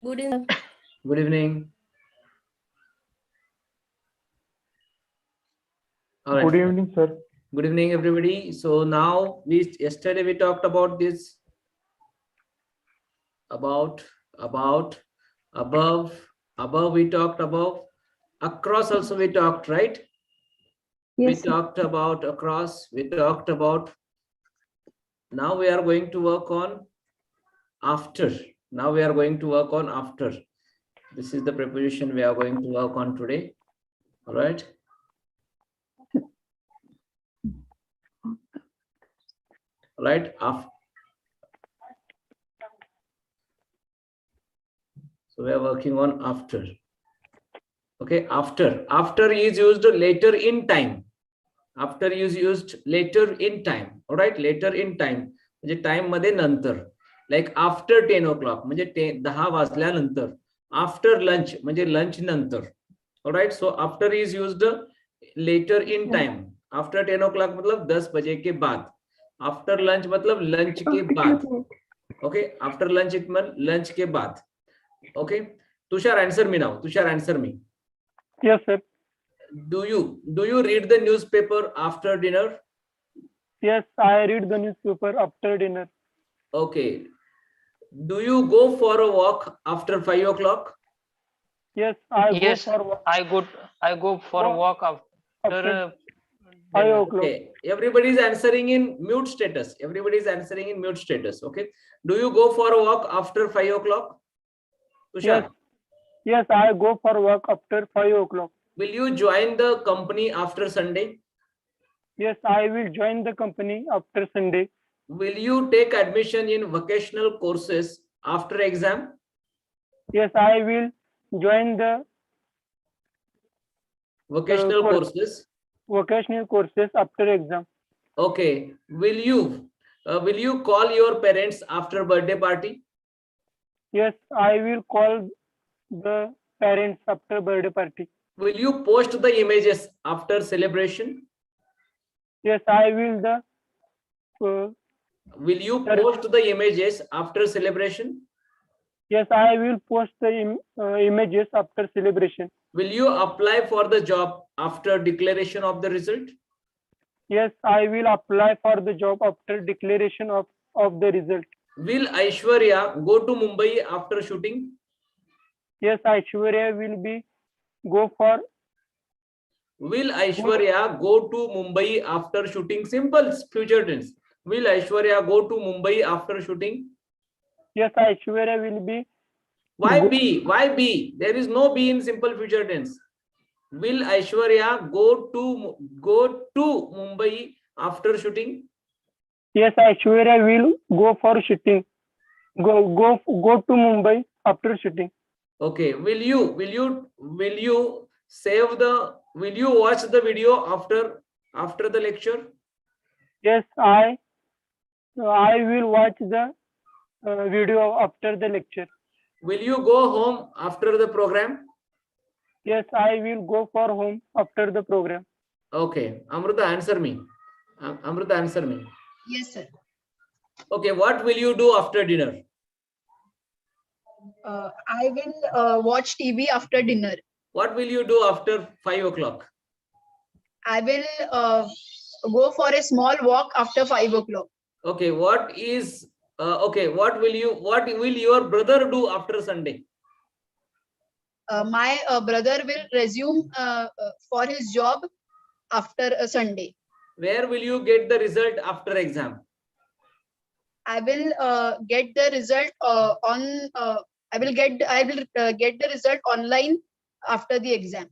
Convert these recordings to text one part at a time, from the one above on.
Good evening. Good evening. All right. Good evening, sir. Good evening, everybody. So now yesterday we talked about this about above we talked about across also we talked, right? We Yes, sir. talked about across, we talked about. Now we are going to work on after. Now we are going to work on after. This is the preposition we are going to work on today. All right. Right. So we are working on after. Okay, after is used later in time. After is used later in time. All right, later in time म्हणजे time मध्ये नंतर. Like after 10 o'clock म्हणजे 10 वाजल्यानंतर. After lunch म्हणजे lunch नंतर. All right, so after is used later in time. After 10 o'clock मतलब 10 बजे के बाद. आफ्टर लंच मतलब लंच के बाद. ओके, आफ्टर लंच इट मतलब लंच के बाद. Okay, Tushar answer me now. Tushar answer me. Yes, sir. Do you read the newspaper after dinner? Yes, I read the newspaper after dinner. Okay. Do you go for a walk after 5 o'clock? Yes, I Yes, go for walk I go for a walk after after 5 dinner. o'clock. Okay. Everybody is answering in mute status. Everybody is answering in mute status. Okay. Do you go for a walk after 5 o'clock? Tushar, Yes, I go for walk after 5 o'clock. will you join the company after Sunday? Yes, I will join the company after Sunday. Will you take admission in vocational courses after exam? Yes, I will join the Vocational courses. vocational courses after exam. Okay. Will you call your parents after birthday party? Yes, I will call the parents after birthday party. Will you post the images after celebration? Yes, I will the Will you post the images after celebration? yes, I will post the images after celebration. Will you apply for the job after declaration of the result? Yes, I will apply for the job after declaration of the result. Will Aishwarya go to Mumbai after shooting? Yes, Aishwarya will be go for Will Aishwarya go to Mumbai after shooting? Simple future tense. Will Aishwarya go to Mumbai after shooting? yes, Aishwarya will be Why B? Why B? There is no B in simple future tense. Will Aishwarya go to Mumbai after shooting? yes, Aishwarya will go for shooting. Go to Mumbai after shooting. Okay. Will you watch the video after the lecture? Yes, I will watch the video after the lecture. Will you go home after the program? Yes, I will go for home after the program. Okay. Amrita, answer me. Amrita, answer me. Yes, sir. Okay. What will you do after dinner? I will watch TV after dinner. What will you do after 5 o'clock? I will go for a small walk after 5 o'clock. Okay. What will your brother do after Sunday? My brother will resume for his job after a Sunday. Where will you get the result after exam? I will get the result I will get the result online after the exam.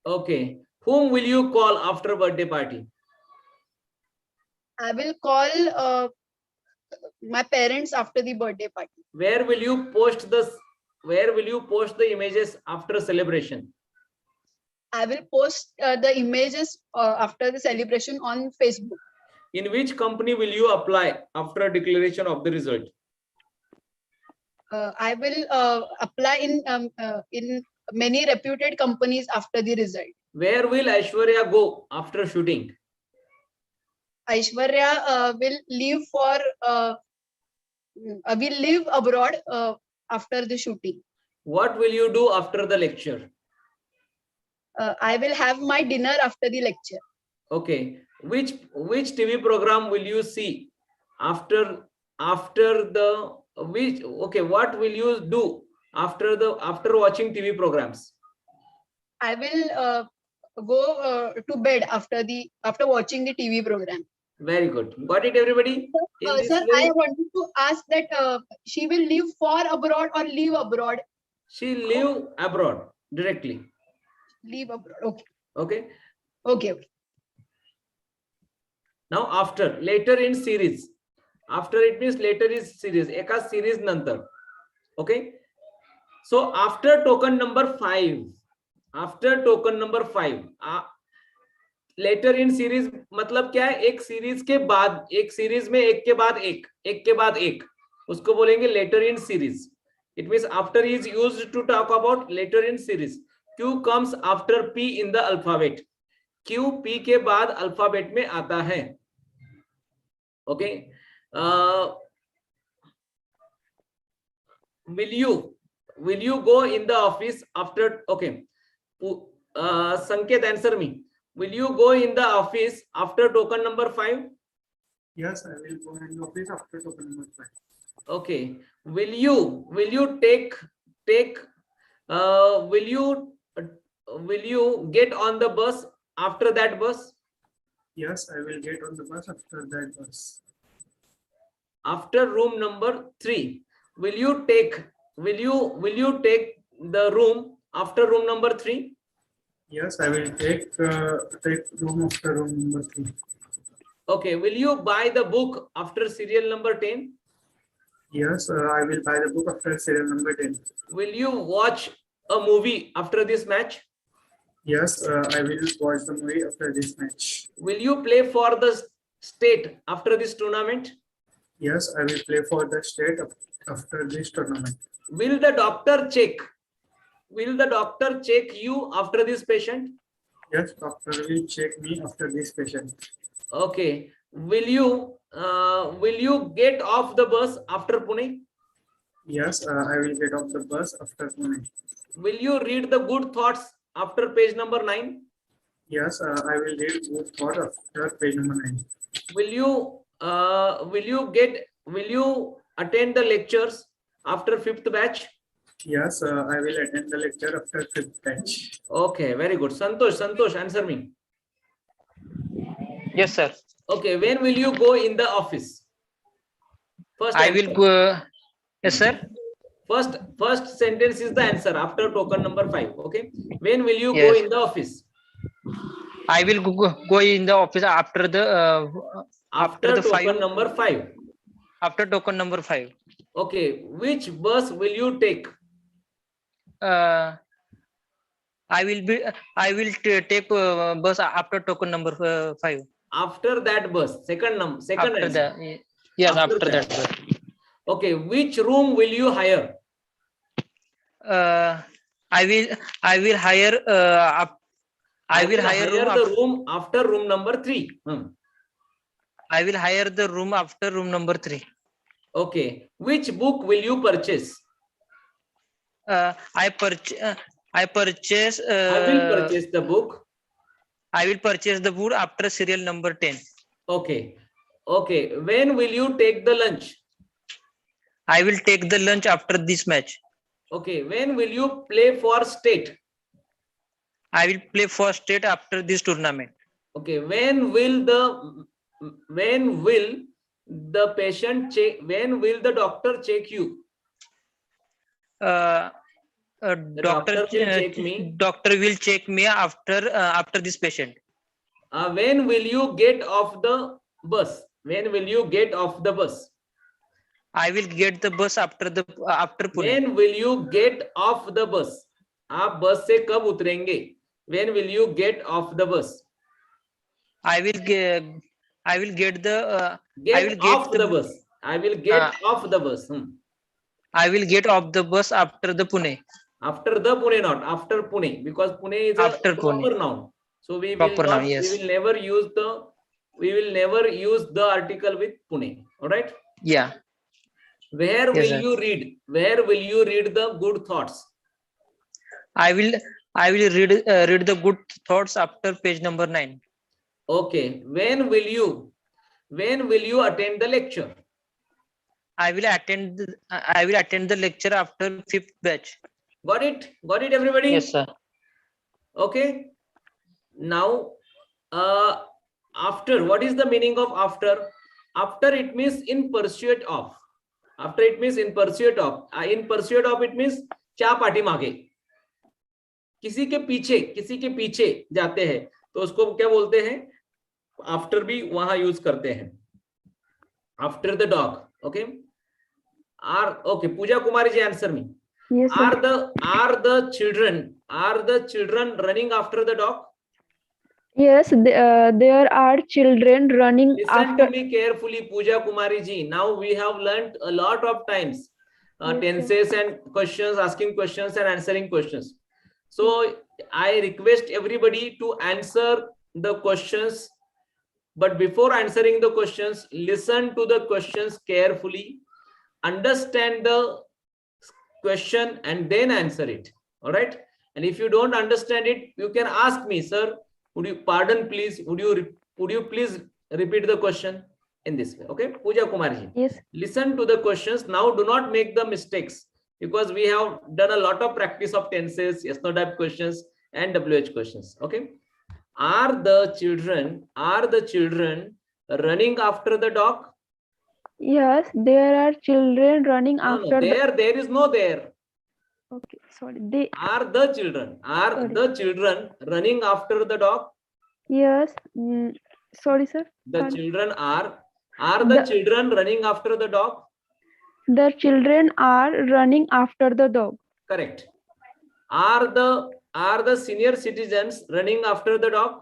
Okay. Whom will you call after birthday party? I will call my parents after the birthday party. Where will you post the images after celebration? I will post the images after the celebration on Facebook. In which company will you apply after declaration of the result? I will apply in many reputed companies after the result. Where will Aishwarya go after shooting? Aishwarya will live abroad after the shooting. What will you do after the lecture? I will have my dinner after the lecture. Okay. Which TV program will you see after the which? Okay. What will you do after watching TV programs? I will go to bed after watching the TV program. Very good. Got it, everybody? In this Sir, way, I wanted to ask that she will live for abroad or live abroad? she live abroad directly. Live abroad. Okay. Okay. Okay. Okay. Now after, later in series. After it means later is series. Eka series nantar. Okay. So after token number 5. After token number 5. Letter in series मतलब क्या है? एक series के बाद एक series में एक के बाद एक उसको बोलेंगे letter in series. It means after is used to talk about letter in series. Q comes after P in the alphabet. Q P के बाद अल्फाबेट में आता है. Okay. will you go in the office after? Okay. Sanket, answer me. Will you go in the office after token number 5? Yes, I will go in the office after token number 5. Okay. Will you get on the bus after that bus? Yes, I will get on the bus after that bus. After room number 3. Will you take the room after room number 3? Yes, I will take room after room number 3. Okay. Will you buy the book after serial number 10? Yes, I will buy the book after serial number 10. Will you watch a movie after this match? Yes, I will watch the movie after this match. Will you play for the state after this tournament? Yes, I will play for the state after this tournament. Will the doctor check you after this patient? Yes, doctor will check me after this patient. Okay. Will you get off the bus after Pune? Yes, I will get off the bus after Pune. Will you read the good thoughts after page number 9? Yes, I will read good thought after page number 9. Will you attend the lectures after 5th batch? Yes, I will attend the lecture after 5th batch. Okay, very good. Santosh, answer me. Yes, sir. Okay, when will you go in the office? First I will answer. go. Yes, sir. First sentence is the answer after token number 5. Okay. When will you go Yes. in the office? I will go in the office after the After the token 5. number 5. After token number 5. Okay. Which bus will you take? I will take bus after token number 5. After that bus. Second After answer. the yes, after that bus. Okay. Which room will you hire? I will hire the room after room number 3. I will hire the room after room number 3. Okay. Which book will you purchase? I purchase I will purchase the book. I will purchase the book after serial number 10. Okay. Okay. When will you take the lunch? I will take the lunch after this match. Okay. When will you play for state? I will play for state after this tournament. Okay. When will the patient check? When will the doctor check you? Doctor will check me. Doctor will check me after this patient. When will you get off the bus? When will you get off the bus? I will get the bus after Pune. When will you get off the bus? आप बस से कब उतरेंगे? When will you get off the bus? I will get the I will get off the bus. I will get off the bus. I will get off the bus after the Pune. After the Pune, not after Pune, because Pune is After a proper Pune. noun. So we Proper will not, noun, yes. we will never use the article with Pune. All right. Yeah. Where Yes, will sir. you read? Where will you read the good thoughts? I will read the good thoughts after page number 9. Okay. When will you attend the lecture? I will attend the lecture after 5th batch. Got it? Got it, everybody? Yes, sir. Okay. Now, after, what is the meaning of after? After, it means in pursuit of. After, it means in pursuit of. In pursuit of, it means चा पाटी मागे. किसी के पीछे जाते हैं तो उसको क्या बोलते हैं? आफ्टर भी वहां यूज करते हैं. After the dog. Okay. Okay, Pooja Kumari ji, answer me. Yes, sir. Are the children running after the dog? Yes, there are children running Listen after. to me carefully, Pooja Kumari ji. Now we have learnt a lot of times Yes, tenses and questions, asking questions and answering questions. So I request everybody to answer the questions. But before answering the questions, listen to the questions carefully. Understand the question and then answer it. All right. And if you don't understand it, you can ask me, sir. Would you pardon, please? Would you please repeat the question in this way? Okay, Pooja Kumarji. Yes. Listen to the questions. Now do not make the mistakes because we have done a lot of practice of tenses, yes no type questions and WH questions. Okay. Are the children running after the dog? Yes, there are children running after the. There is no there. Okay, sorry. They. Are the children running after the dog? Yes. Sorry, sir. The Pardon. children are the children running after the dog? The children are running after the dog. Correct. Are the senior citizens running after the dog?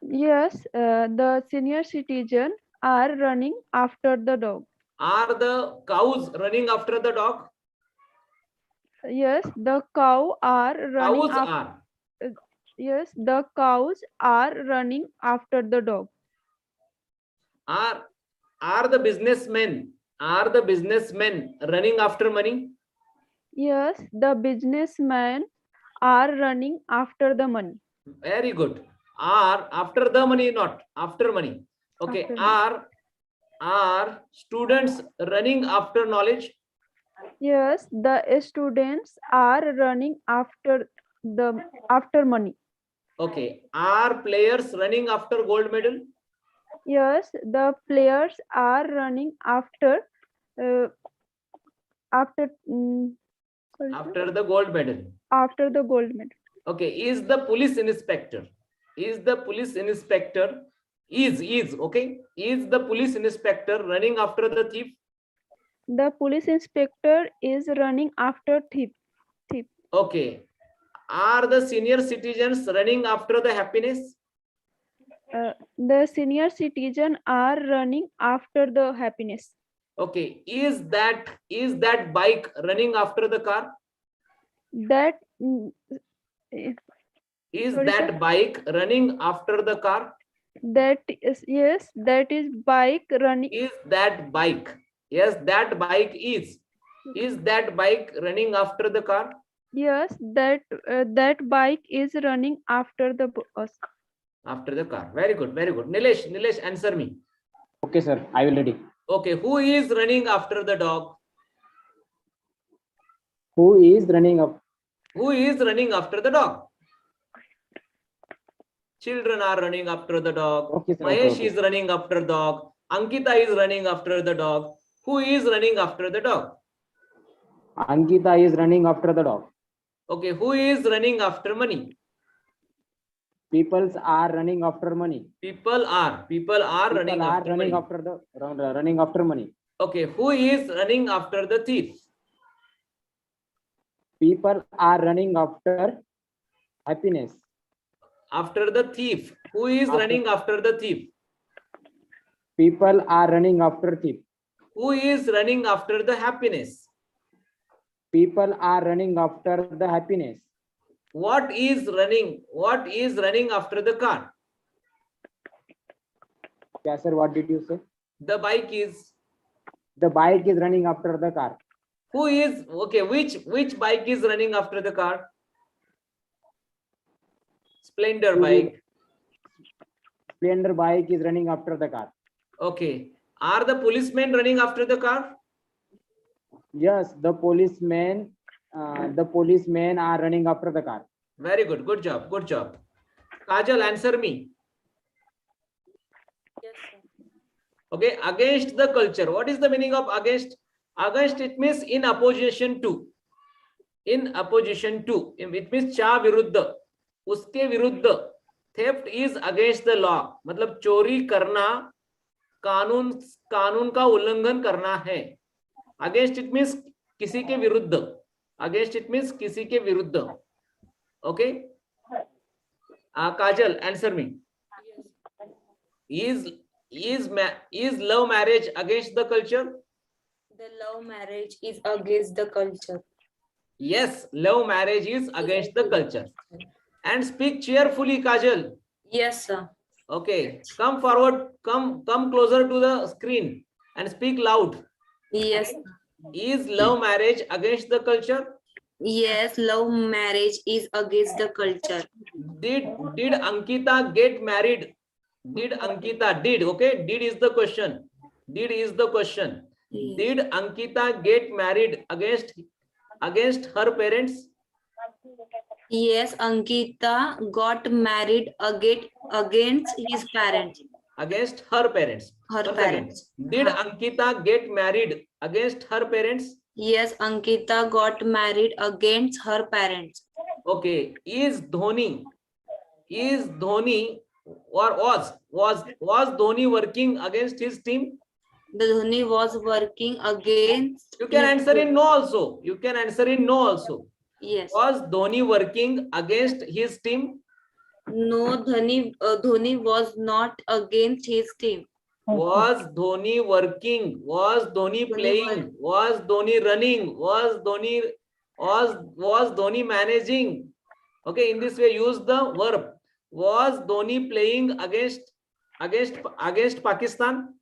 Yes, the senior citizen are running after the dog. Are the cows running after the dog? Yes, the cow are running Cows after. are. Yes, the cows are running after the dog. Are the businessmen running after money? Yes, the businessmen are running after the money. Very good. Are after the money, not after money. Okay. After money. Are students running after knowledge? Yes, the students are running after money. Okay. Are players running after gold medal? Yes, the players are running after sorry, sir. After the gold medal. After the gold medal. Okay. Is the police inspector okay? Is the police inspector running after the thief? The police inspector is running after thief. Okay. Are the senior citizens running after the happiness? The senior citizen are running after the happiness. Okay. Is that bike running after the car? That Is Sorry, that sir? bike running after the car? that is, yes, that is bike running. Is that bike? Yes, that bike is. Is that bike running after the car? Yes, that bike is running after the bus. After the car. Very good. Very good. Nilesh, answer me. Okay, sir. I will ready. Okay. Who is running after the dog? Who is running up? Who is running after the dog? Children are running after the dog. Okay, sir. Mahesh Okay. is running after the dog. Ankita is running after the dog. Who is running after the dog? Ankita is running after the dog. Okay. Who is running after money? People are running after money. People are running after money. Running after money. Okay. Who is running after the thief? People are running after happiness. After the thief. Who is running after the thief? People are running after thief. Who is running after the happiness? People are running after the happiness. What is running after the car? Yes, sir. What did you say? The bike is. The bike is running after the car. Who is okay? Which bike is running after the car? Splendor bike. Splendor bike is running after the car. Okay. Are the policemen running after the car? Yes, the policemen are running after the car. Very good. Good job. Good job. Kajal, answer me. Yes, sir. Okay. Against the culture. What is the meaning of against? Against, it means in opposition to. In opposition to. It means चा विरुद्ध. उसके विरुद्ध. Theft is against the law. मतलब चोरी करना कानून का उल्लंघन करना है. Against it means किसी के विरुद्ध. Against it means किसी के विरुद्ध. Okay. Kajal, answer me. Is love marriage against the culture? The love marriage is against the culture. Yes, love marriage is against the culture. And speak cheerfully, Kajal. Yes, sir. Okay, come forward, come closer to the screen and speak loud. Yes. Is love marriage against the culture? Yes, love marriage is against the culture. Did Ankita get married? Did Ankita did? Okay, did is the question. Did is the question. Yes. Did Ankita get married against her parents? Yes, Ankita got married against his parents. Against her parents. Her Once again, parents. did Ankita get married against her parents? Yes, Ankita got married against her parents. Okay, is Dhoni or was Dhoni working against his team? The Dhoni was working against. You can his answer in team. no also. You can answer in no also. Yes. Was Dhoni working against his team? No, Dhoni was not against his team. Was Dhoni working? Was Dhoni playing? Was Dhoni running? Was Dhoni managing? Okay, in this way use the verb. Was Dhoni playing against Pakistan?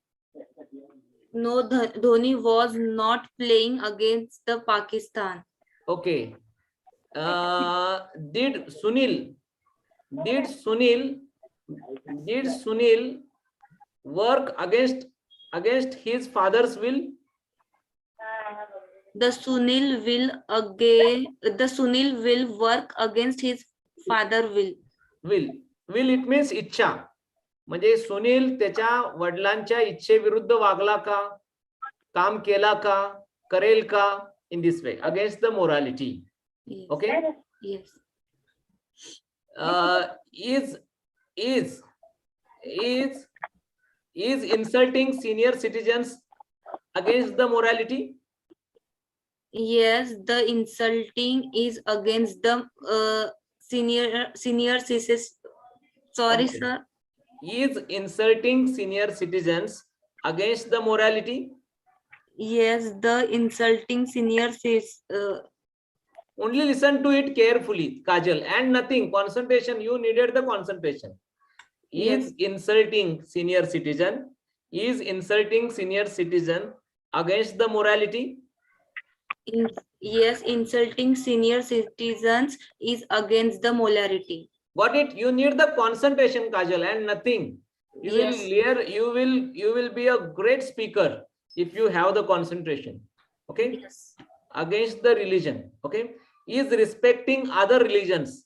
No, Dhoni was not playing against the Pakistan. Okay. Did Sunil work against his father's will? The Sunil will work against his father will. Will it means इच्छा. म्हणजे सुनील त्याच्या वडिलांच्या इच्छेविरुद्ध वागला का, काम केला का, करेल का, in this way against the morality. Yes. Okay. Yes. Is insulting senior citizens against the morality? Yes, the insulting is against the senior citizens. Sorry, Okay. sir. Is insulting senior citizens against the morality? Yes, the insulting senior citizens. Only listen to it carefully, Kajal, and nothing. Concentration. You needed the concentration. Yes. Is insulting senior citizen? Is insulting senior citizen against the morality? Yes, insulting senior citizens is against the morality. Got it? You need the concentration, Kajal, and nothing. Yes. You will be a great speaker if you have the concentration. Okay. Yes. Against the religion. Okay. Is respecting other religions.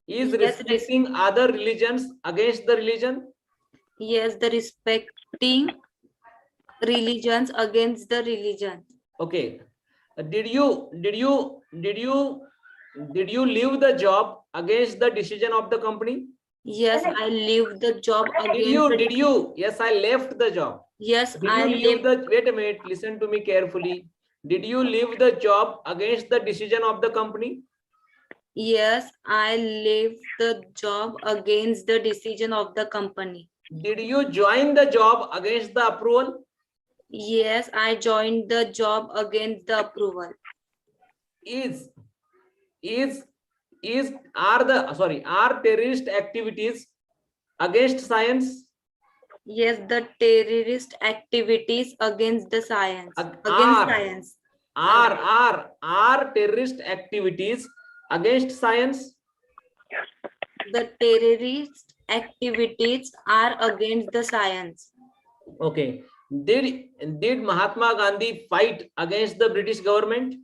Is Yes, respecting other religions against the religion? Yes, the respecting religions against the religion. Okay. Did you leave the job against the decision of the company? Yes, I leave the job Did you? Yes, I left the job. Yes, Did I you leave left. the, wait a minute, listen to me carefully. Did you leave the job against the decision of the company? Yes, I left the job against the decision of the company. Did you join the job against the approval? Yes, I joined the job against the approval. Are terrorist activities against science? Yes, the terrorist activities against the science. Against Are. science. Are terrorist activities against science? The terrorist activities are against the science. Okay. Did Mahatma Gandhi fight against the British government?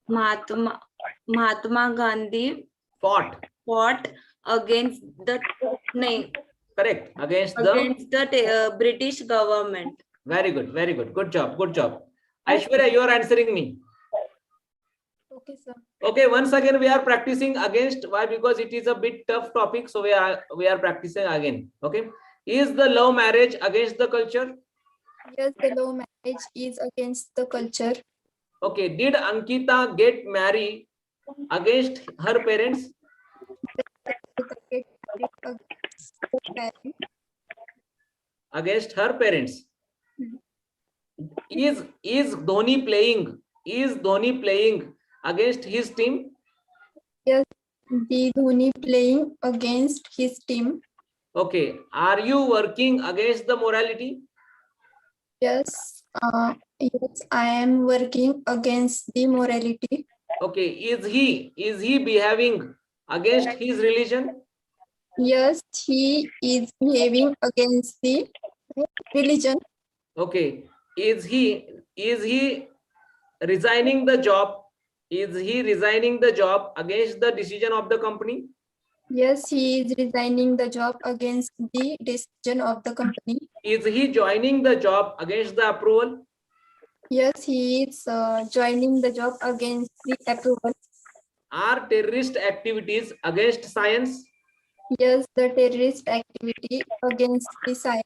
Mahatma Gandhi Fought. fought against the Correct. Against the British government. Very good. Very good. Good job. Good job. Aishwarya, you are answering me. Okay, sir. Okay. Once again, we are practicing against. Why? Because it is a bit tough topic. So we are practicing again. Okay. Is the love marriage against the culture? Yes, the love marriage is against the culture. Okay. Did Ankita get married against her parents? Against her parents. Is Dhoni playing? Is Dhoni playing against his team? Yes, the Dhoni playing against his team. Okay. Are you working against the morality? Yes, yes, I am working against the morality. Okay. Is he behaving against his religion? Yes, he is behaving against the religion. Okay. Is he resigning the job? Is he resigning the job against the decision of the company? Yes, he is resigning the job against the decision of the company. Is he joining the job against the approval? Yes, he is joining the job against the approval. Are terrorist activities against science? Yes, the terrorist activity against the science.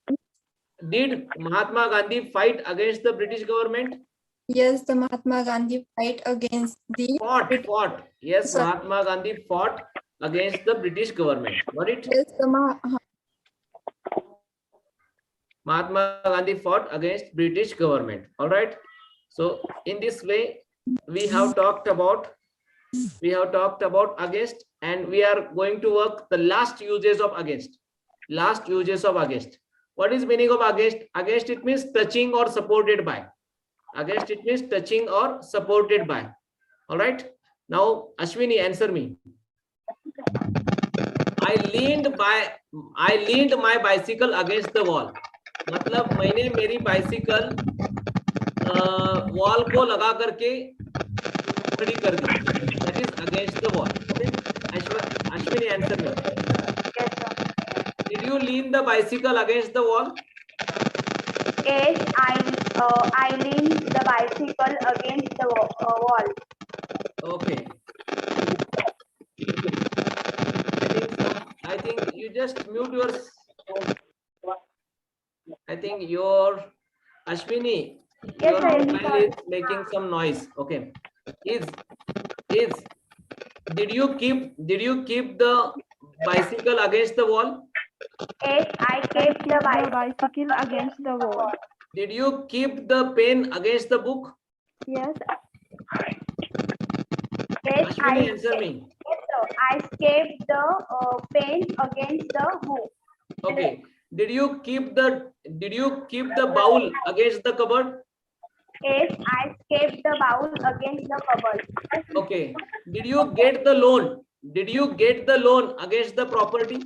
Did Mahatma Gandhi fight against the British government? Yes, the Mahatma Gandhi fight against the Fought. Yes, Sorry. Mahatma Gandhi fought against the British government. Got it? Yes, the Mahatma Gandhi fought against British government. All right. So in this way, we have talked about against, and we are going to work the last uses of against. Last uses of against. What is meaning of against? Against, it means touching or supported by. Against, it means touching or supported by. All right. Now, Ashwini, answer me. I leaned my bicycle against the wall. मतलब मैंने मेरी bicycle wall को लगा करके खड़ी कर दी. That is against the wall. Okay. Ashwini, answer me. Did you lean the bicycle against the wall? Yes, I leaned the bicycle against the wall. Okay. I think you just mute your. I think your Ashwini, Yes, your sir. mobile is making some noise. Okay. Did you keep the bicycle against the wall? Yes, I kept the bicycle against the wall. Did you keep the pen against the book? Yes, Yes, Ashwini, answer me. Yes, sir. I kept the pen against the book. Okay. Did you keep the bowl against the cupboard? Yes, I kept the bowl against the cupboard. Okay. Did you get the loan? Did you get the loan against the property?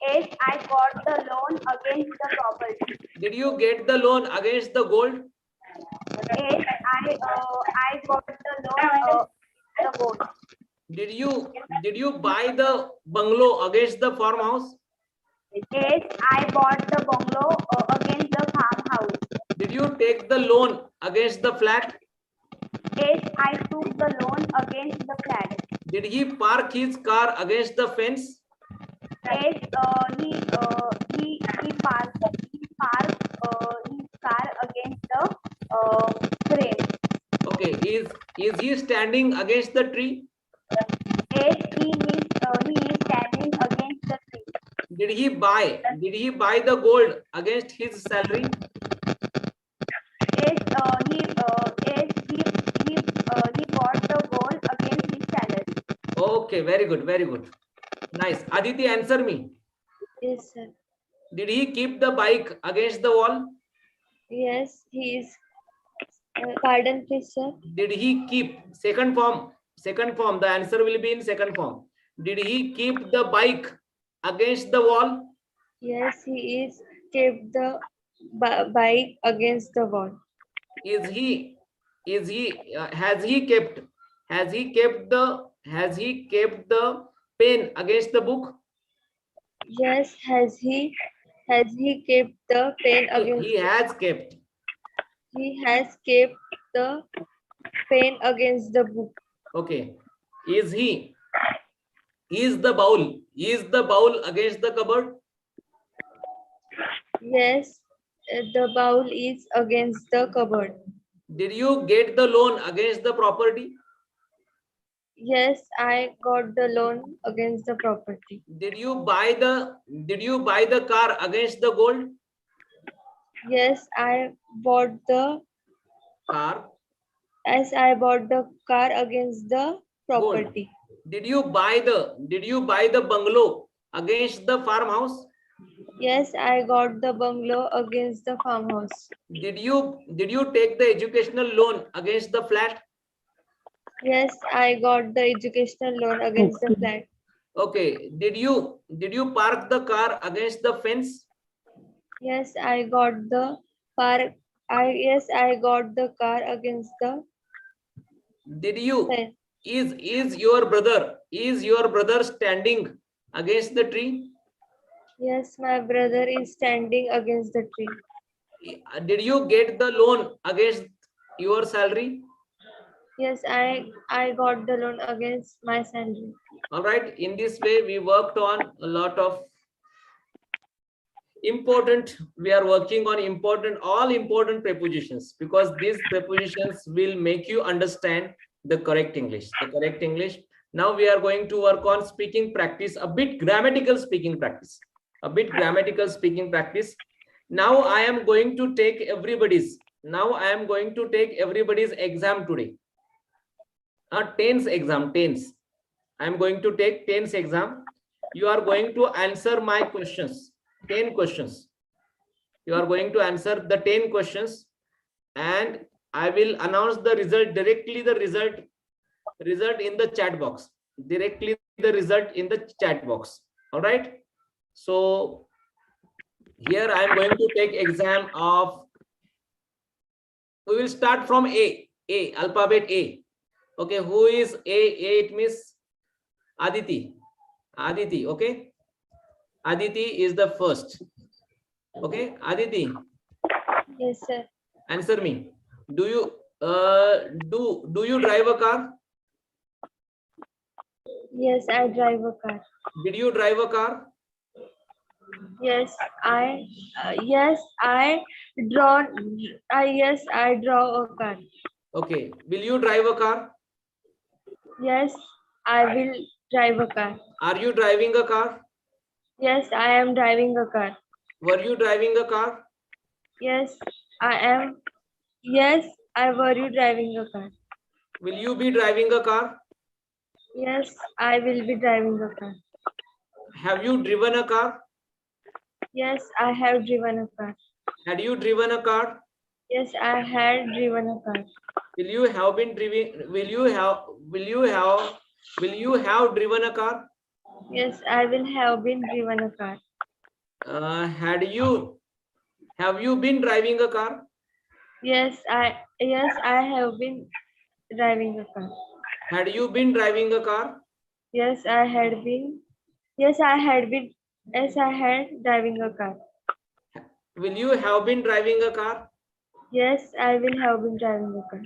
Yes, I got the loan against the property. Did you get the loan against the gold? Yes, I got the loan the gold. Did you buy the bungalow against the farmhouse? Yes, I bought the bungalow against the farmhouse. Did you take the loan against the flat? Yes, I took the loan against the flat. Did he park his car against the fence? Yes, he parked his car against the frame. Okay. Is he standing against the tree? Yes, he is standing against the tree. Did he buy the gold against his salary? Yes, he bought the gold against his salary. Okay, very good, very good. Nice. Aditi, answer me. Yes, sir. Did he keep the bike against the wall? Yes, he is. Pardon, please, sir. Did he keep, second form, the answer will be in second form. Did he keep the bike against the wall? Yes, he is kept the bike against the wall. Has he kept the pen against the book? Yes, has he kept the pen against? He has kept. He has kept the pen against the book. Okay. Is the bowl against the cupboard? Yes, the bowl is against the cupboard. Did you get the loan against the property? Yes, I got the loan against the property. Did you buy the car against the gold? Yes, I bought the Car. Yes, I bought the car against the property. Did you buy the bungalow against the farmhouse? Yes, I got the bungalow against the farmhouse. Did you take the educational loan against the flat? Yes, I got the educational loan against the flat. Okay. Did you park the car against the fence? Yes, I got the park. I got the car against the Did you fence. is your brother standing against the tree? Yes, my brother is standing against the tree. Did you get the loan against your salary? Yes, I got the loan against my salary. All right. In this way, we worked on a lot of we are working on all important prepositions, because these prepositions will make you understand the correct English. Now we are going to work on speaking practice, a bit grammatical speaking practice. Now I am going to take everybody's exam today. Tense exam. I am going to take tense exam. You are going to answer my questions. 10 questions. You are going to answer the 10 questions, and I will announce the result directly. The result in the chat box. All right. So here I am going to take exam of. We will start from A. Alphabet A. Okay. Who is A? It means Aditi. Okay. Aditi is the first. Okay, Aditi. Yes, sir. Answer me. Do you drive a car? Yes, I drive a car. Did you drive a car? Yes, I draw. Yes, I draw a car. Okay. Will you drive a car? Yes, I will drive a car. Are you driving a car? Yes, I am driving a car. Were you driving a car? Yes, I am. Yes, I were you driving a car. Will you be driving a car? Yes, I will be driving a car. Have you driven a car? Yes, I have driven a car. Had you driven a car? Yes, I had driven a car. Will you have driven a car? Yes, I will have been driven a car. Have you been driving a car? Yes, I have been driving a car. Had you been driving a car? Yes, I had been. Yes, I had driving a car. Will you have been driving a car? Yes, I will have been driving a car.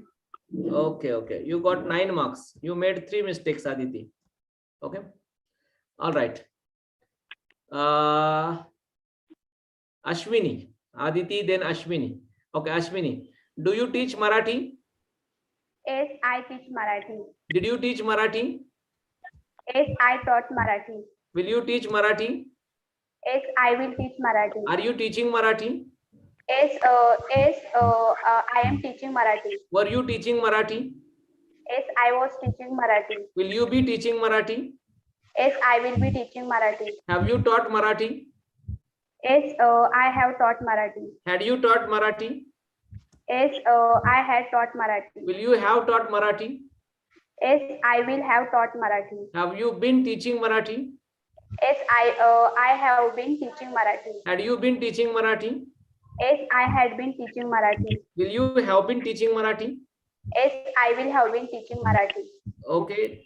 Okay. You got 9 marks. You made 3 mistakes, Aditi. Okay. All right. Ashwini. Aditi, then Ashwini. Okay, Ashwini. Do you teach Marathi? Yes, I teach Marathi. Did you teach Marathi? Yes, I taught Marathi. Will you teach Marathi? Yes, I will teach Marathi. Are you teaching Marathi? Yes, I am teaching Marathi. Were you teaching Marathi? Yes, I was teaching Marathi. Will you be teaching Marathi? Yes, I will be teaching Marathi. Have you taught Marathi? Yes, I have taught Marathi. Had you taught Marathi? Yes, I had taught Marathi. Will you have taught Marathi? Yes, I will have taught Marathi. Have you been teaching Marathi? Yes, I have been teaching Marathi. Had you been teaching Marathi? Yes, I had been teaching Marathi. Will you have been teaching Marathi? Yes, I will have been teaching Marathi. Okay,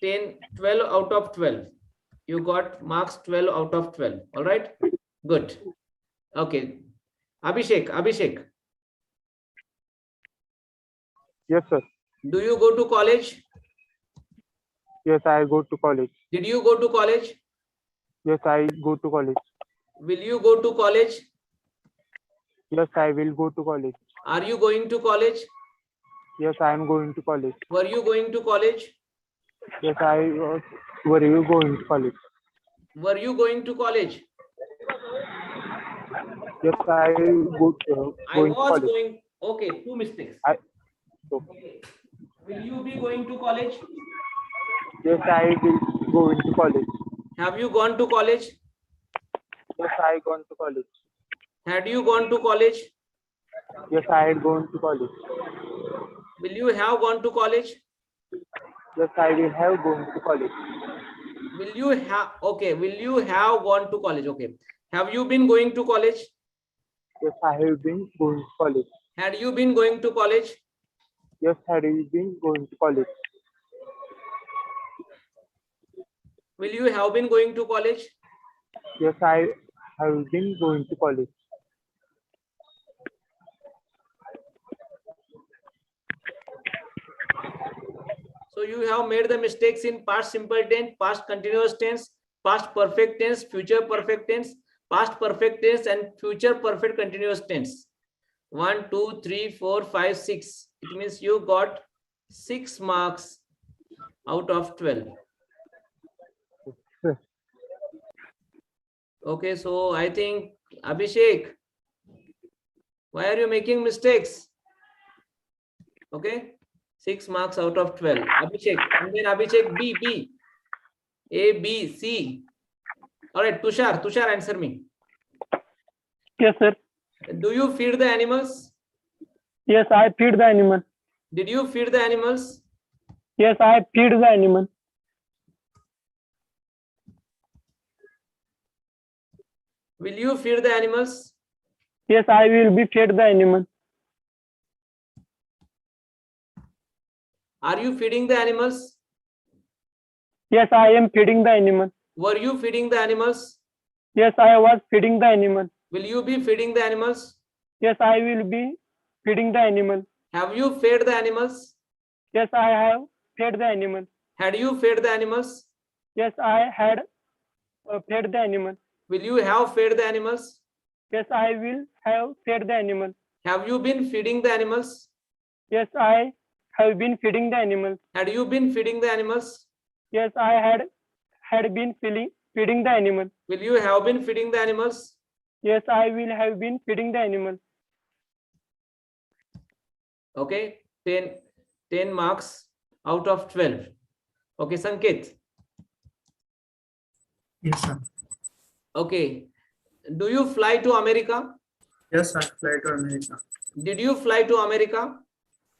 12 out of 12. You got marks 12 out of 12. All right, good. Okay, Abhishek, Yes, sir. do you go to college? Yes, I go to college. Did you go to college? Yes, I go to college. Will you go to college? Yes, I will go to college. Are you going to college? Yes, I am going to college. Were you going to college? Yes, I was. Were you going to college? Were you going to college? Yes, I go I going to was college. going. Okay, 2 mistakes. Okay. Will you be going to college? Yes, I will go into college. Have you gone to college? Yes, I gone to college. Had you gone to college? Yes, I had gone to college. Will you have gone to college? Yes, I will have gone to college. Will you have, okay, will you have gone to college? Okay. Have you been going to college? Yes, I have been going to college. Had you been going to college? Yes, had you been going to college? Will you have been going to college? Yes, I have been going to college. So you have made the mistakes in past simple tense, past continuous tense, past perfect tense, future perfect tense, past perfect tense, and future perfect continuous tense. 1, 2, 3, 4, 5, 6. It means you got 6 marks out of 12. Okay, so I think Abhishek, why are you making mistakes? Okay, 6 marks out of 12. Abhishek, and then Abhishek B, A, B, C. All right, Tushar, answer me. Yes, sir. Do you feed the animals? Yes, I feed the animal. Did you feed the animals? Yes, I feed the animal. Will you feed the animals? Yes, I will be fed the animal. Are you feeding the animals? Yes, I am feeding the animal. Were you feeding the animals? Yes, I was feeding the animal. Will you be feeding the animals? Yes, I will be feeding the animal. Have you fed the animals? Yes, I have fed the animal. Had you fed the animals? Yes, I had fed the animal. Will you have fed the animals? Yes, I will have fed the animal. Have you been feeding the animals? Yes, I have been feeding the animal. Had you been feeding the animals? Yes, I had been feeding the animal. Will you have been feeding the animals? Yes, I will have been feeding the animal. Okay, 10 marks out of 12. Okay, Sanket. Yes, sir. Okay, do you fly to America? Yes, I fly to America. Did you fly to America?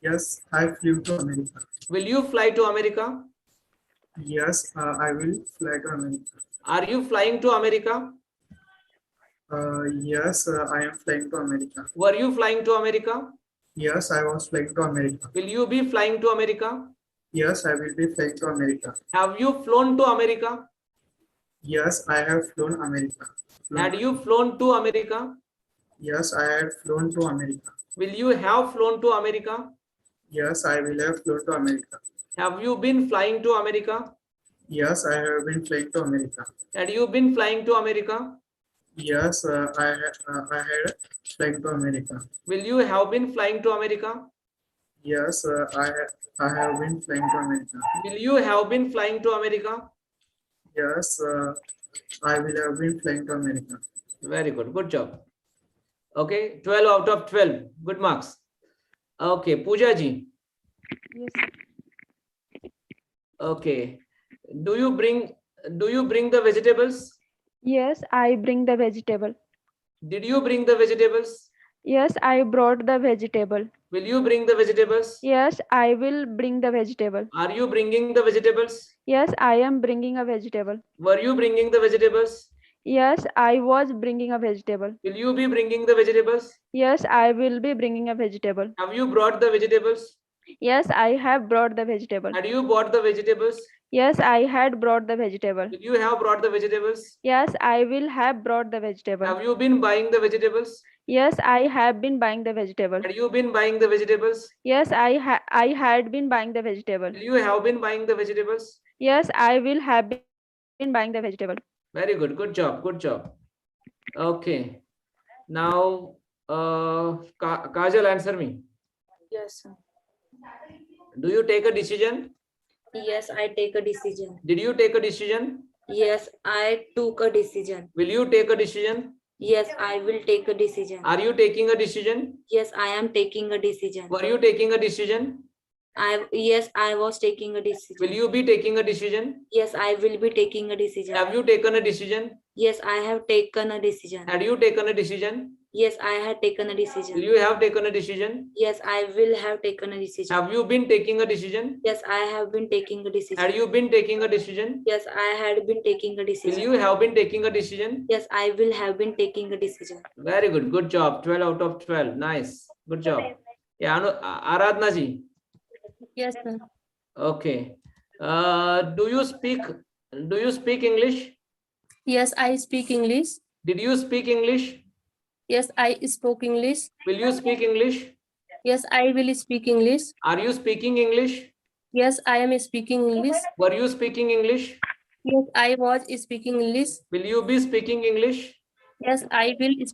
Yes, I flew to America. Will you fly to America? Yes, I will fly to America. Are you flying to America? Yes, I am flying to America. Were you flying to America? Yes, I was flying to America. Will you be flying to America? Yes, I will be flying to America. Have you flown to America? Yes, I have flown America. Had you flown to America? Yes, I have flown to America. Will you have flown to America? Yes, I will have flown to America. Have you been flying to America? Yes, I have been flying to America. Had you been flying to America? Yes, I had flying to America. Will you have been flying to America? Yes, I have been flying to America. Will you have been flying to America? Yes, I will have been flying to America. Very good. Good job. Okay, 12 out of 12. Good marks. Okay, Pooja ji. Yes. Okay. Do you bring the vegetables? Yes, I bring the vegetable. Did you bring the vegetables? Yes, I brought the vegetable. Will you bring the vegetables? Yes, I will bring the vegetable. Are you bringing the vegetables? Yes, I am bringing a vegetable. Were you bringing the vegetables? Yes, I was bringing a vegetable. Will you be bringing the vegetables? Yes, I will be bringing a vegetable. Have you brought the vegetables? Yes, I have brought the vegetable. Had you bought the vegetables? Yes, I had brought the vegetable. Will you have brought the vegetables? Yes, I will have brought the vegetable. Have you been buying the vegetables? Yes, I have been buying the vegetable. Had you been buying the vegetables? Yes, I had been buying the vegetable. Will you have been buying the vegetables? Yes, I will have been buying the vegetable. Very good. Good job. Good job. Okay. Now, Kajal, answer me. Yes, sir. Do you take a decision? Yes, I take a decision. Did you take a decision? Yes, I took a decision. Will you take a decision? Yes, I will take a decision. Are you taking a decision? Yes, I am taking a decision. Were you taking a decision? Yes, I was taking a decision. Will you be taking a decision? Yes, I will be taking a decision. Have you taken a decision? Yes, I have taken a decision. Had you taken a decision? Yes, I had taken a Will decision. you have taken a decision? Yes, I will have taken a decision. Have you been taking a decision? Yes, I have been taking a decision. Had you been taking a decision? Yes, I had been taking a Will decision. you have been taking a decision? Yes, I will have been taking a decision. Very good. Good job. 12 out of 12. Nice. Good job. Yeah, Aradhna ji. Yes, sir. Okay. Do you speak English? Yes, I speak English. Did you speak English? Yes, I spoke English. Will you speak English? Yes, I will speak English. Are you speaking English? Yes, I am speaking English. Were you speaking English? Yes, I was speaking English. Will you be speaking English? Yes, I will be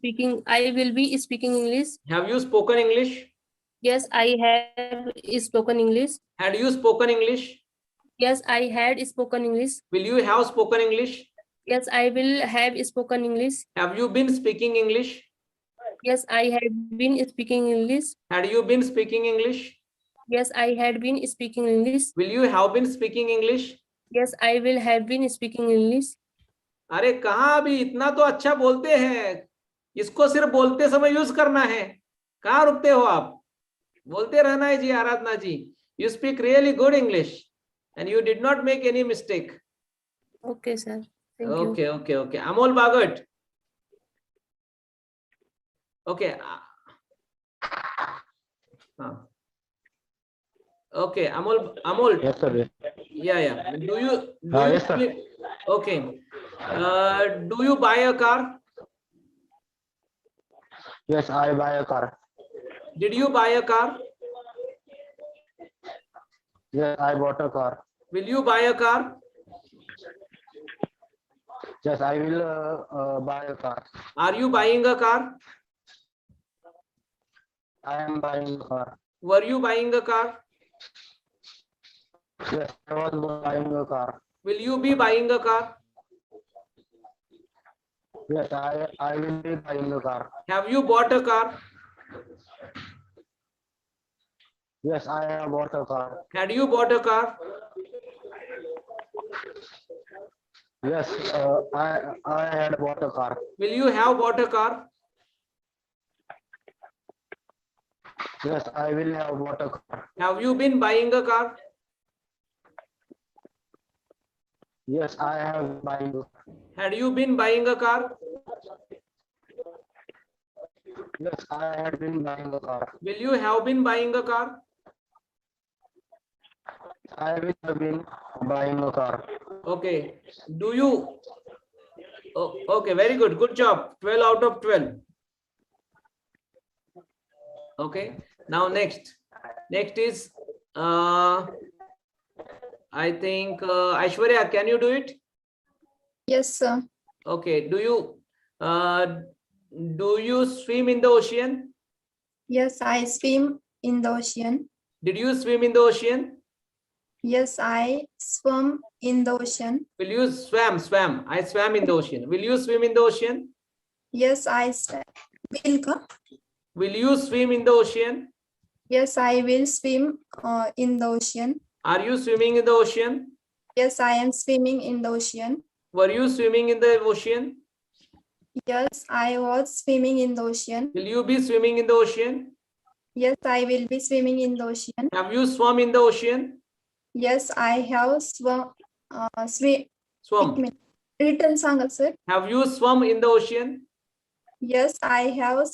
speaking English. Have you spoken English? Yes, I have spoken English. Had you spoken English? Yes, I had spoken English. Will you have spoken English? Yes, I will have spoken English. Have you been speaking English? Yes, I had been speaking English. Had you been speaking English? Yes, I had been speaking English. Will you have been speaking English? Yes, I will have been speaking English. अरे कहाँ अभी इतना तो अच्छा बोलते हैं, इसको सिर्फ बोलते समय यूज करना है. कहाँ रुकते हो आप? बोलते रहना है जी आराधना जी. You speak really good English and you did not make any mistake. Okay, sir. Thank you. Okay. Amol Bhagat. Okay. Okay, Amol. Yes, sir. Yeah. Do you yes, sir. Okay. Do you buy a car? Yes, I buy a car. Did you buy a car? Yes, I bought a car. Will you buy a car? Yes, I will buy a car. Are you buying a car? I am buying a car. Were you buying a car? Yes, I was buying a car. Will you be buying a car? Yes, I will be buying a car. Have you bought a car? Yes, I have bought a car. Had you bought a car? Yes, I had bought a car. Will you have bought a car? Yes, I will have bought a car. Have you been buying a car? Yes, I have buying a car. Had you been buying a car? Yes, I had been buying a car. Will you have been buying a car? I will have been buying a car. Okay. Do you? Oh, okay, very good. Good job. 12 out of 12. Okay. Now next is I think Aishwarya, can you do it? Yes, sir. Okay. Do you swim in the ocean? Yes, I swim in the ocean. Did you swim in the ocean? Yes, I swim in the ocean. Will you swam? I swam in the ocean. Will you swim in the ocean? Yes, I swim. Will you swim in the ocean? Yes, I will swim in the ocean. Are you swimming in the ocean? Yes, I am swimming in the ocean. Were you swimming in the ocean? Yes, I was swimming in the ocean. Will you be swimming in the ocean? Yes, I will be swimming in the ocean. Have you swum in the ocean? Yes, I have swum. Swum. Written Sanga sir. Have you swum in the ocean? Yes, I have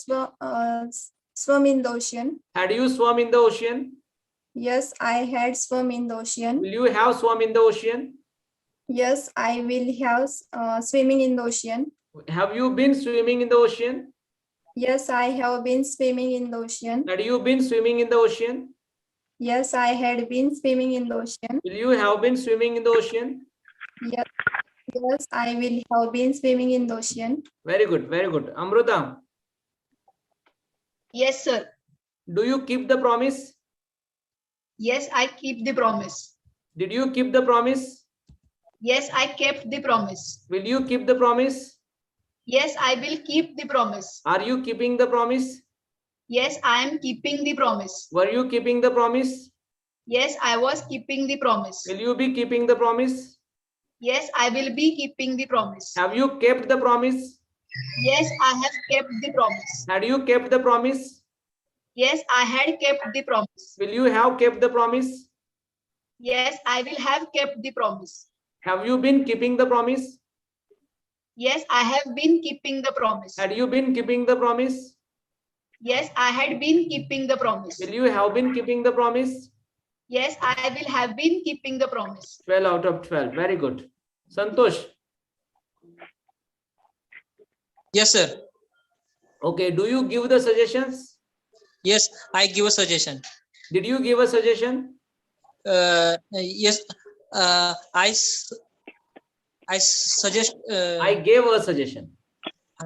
swum in the ocean. Had you swum in the ocean? Yes, I had swum in the ocean. Will you have swum in the ocean? Yes, I will have swimming in the ocean. Have you been swimming in the ocean? Yes, I have been swimming in the ocean. Had you been swimming in the ocean? Yes, I had been swimming in the ocean. Will you have been swimming in the ocean? Yes, yes, I will have been swimming in the ocean. Very good, very good. Amruta, Yes, sir. do you keep the promise? Yes, I keep the promise. Did you keep the promise? Yes, I kept the promise. Will you keep the promise? Yes, I will keep the promise. Are you keeping the promise? Yes, I am keeping the promise. Were you keeping the promise? Yes, I was keeping the promise. Will you be keeping the promise? Yes, I will be keeping the promise. Have you kept the promise? Yes, I have kept the promise. Had you kept the promise? Yes, I had kept the promise. Will you have kept the promise? Yes, I will have kept the promise. Have you been keeping the promise? Yes, I have been keeping the promise. Had you been keeping the promise? Yes, I had been keeping the promise. Will you have been keeping the promise? Yes, I will have been keeping the promise. 12 out of 12. Very good. Santosh. Yes, sir. Okay. Do you give the suggestions? Yes, I give a suggestion. Did you give a suggestion? Yes, I suggest. I gave a suggestion.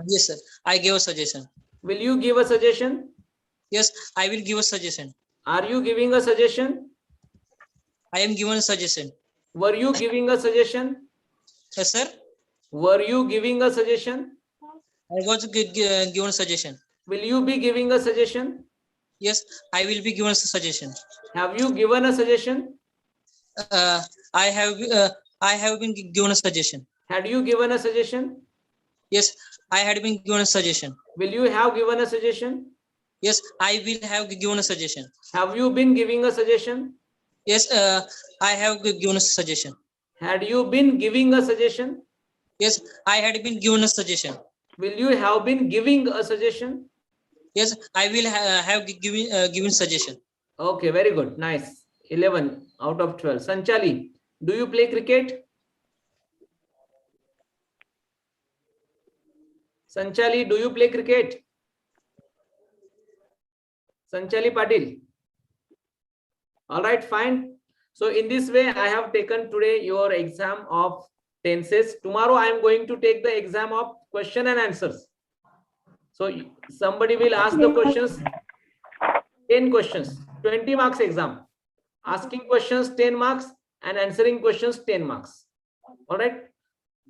Yes, sir. I gave a suggestion. Will you give a suggestion? Yes, I will give a suggestion. Are you giving a suggestion? I am given a suggestion. Were you giving a suggestion? Yes, sir. Were you giving a suggestion? I was given a suggestion. Will you be giving a suggestion? Yes, I will be given a suggestion. Have you given a suggestion? I have been given a suggestion. Had you given a suggestion? Yes, I had been given a suggestion. Will you have given a suggestion? Yes, I will have given a suggestion. Have you been giving a suggestion? Yes, I have given a suggestion. Had you been giving a suggestion? Yes, I had been given a suggestion. Will you have been giving a suggestion? Yes, I will have given suggestion. Okay, very good. Nice. 11 out of 12. Sanchali, do you play cricket? Sanchali, do you play cricket? Sanchali Patil. All right, fine. So in this way, I have taken today your exam of tenses. Tomorrow, I am going to take the exam of question and answers. So somebody will ask the questions, 10 questions, 20 marks exam. Asking questions 10 marks and answering questions 10 marks. All right.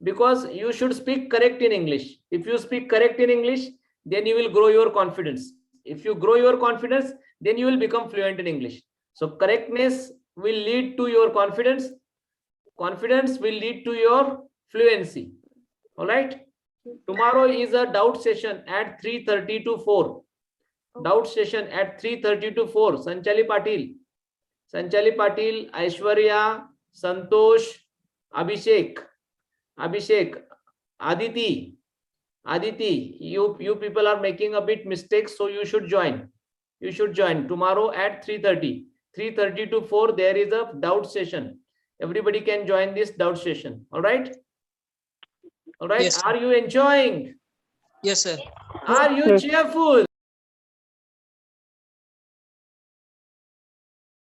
Because you should speak correct in English. If you speak correct in English, then you will grow your confidence. If you grow your confidence, then you will become fluent in English. So correctness will lead to your confidence. Confidence will lead to your fluency. All right. Tomorrow is a doubt session at 3:30 to 4. Doubt session at 3:30 to 4. Sanchali Patil, Aishwarya, Santosh, Abhishek, Aditi, you people are making a bit mistakes, so you should join. You should join tomorrow at 3:30 to 4. There is a doubt session. Everybody can join this doubt session. All right. All right. Yes, are you enjoying? Yes, sir. Are you cheerful?